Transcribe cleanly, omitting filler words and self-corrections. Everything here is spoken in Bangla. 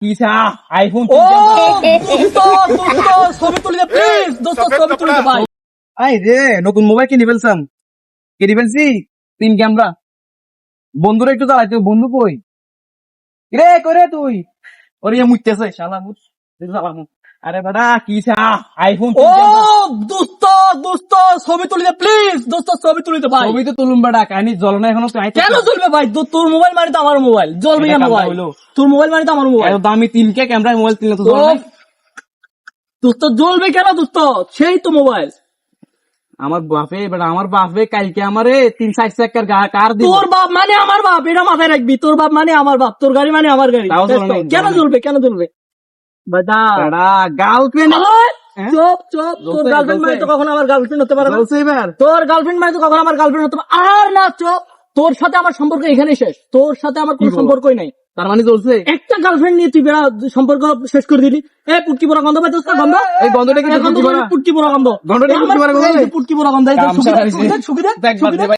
কিসা আইফোন ও ছবি তুলি দে প্লিজ দোস্ত ছবি তুলি দে ভাই। আই রে নতুন মোবাইল কিনে ফেলছাম। কিনে ফেলছি 3 ক্যামেরা। বন্ধুরা একটু চালাইতে, বন্ধু কই রে? করে তুই ওরে মুইতেছে শালা মুত চালামু। আরে বেটা কিসা আইফোন ও দোস্ত দোস্ত ছবি তুলি দে প্লিজ দোস্ত ছবি তুলি দে ভাই। ছবি তো তুলুম বেটা, কাহিনী জ্বল না এখনো। তুই কেন জ্বলবে ভাই? তোর মোবাইল মানে তো আমার মোবাইল, জ্বলবে কেন ভাই? তোর মোবাইল মানে তো আমার মোবাইল। দামি 3K ক্যামেরা মোবাইল কিনলে তো জ্বল না। দোস্ত জ্বলবে কেন দোস্ত? সেই তো মোবাইল। আমার বাপে কালকে আমারে 3-4 চাকার কার দিব। তোর বাপ মানে আমার বাপ, এটা মাথায় রাখবি। তোর বাপ মানে আমার বাপ, তোর গাড়ি মানে আমার গাড়ি। তাও জ্বলে নাই, কেন জ্বলবে? কেন জ্বলবে? বেটা বেটা গার্লফ্রেন্ড চুপ চুপ। তোর গার্লফ্রেন্ড মানে তো কখনো আমার গার্লফ্রেন্ড হতে পারে না। বলছে এবার তোর গার্লফ্রেন্ড মানে তো কখনো আমার গার্লফ্রেন্ড হতে পারে আর না। চুপ। তোর সাথে আমার সম্পর্ক এখানেই শেষ। তোর সাথে আমার কোনো সম্পর্কই নাই। তার মানে চলছে একটা গার্লফ্রেন্ড নিয়ে তুই বেড়া সম্পর্ক শেষ করে দিলি। পুটকি পোড়া গন্ধ পাইছিস না? গন্ধ এই গন্ধটা কি পুটকি পোড়া গন্ধ। গন্ধটা কি পুটকি পোড়া গন্ধ? পুটকি পোড়া গন্ধ। গামছা সুখী দেখ দেখ বাদ দে ভাই।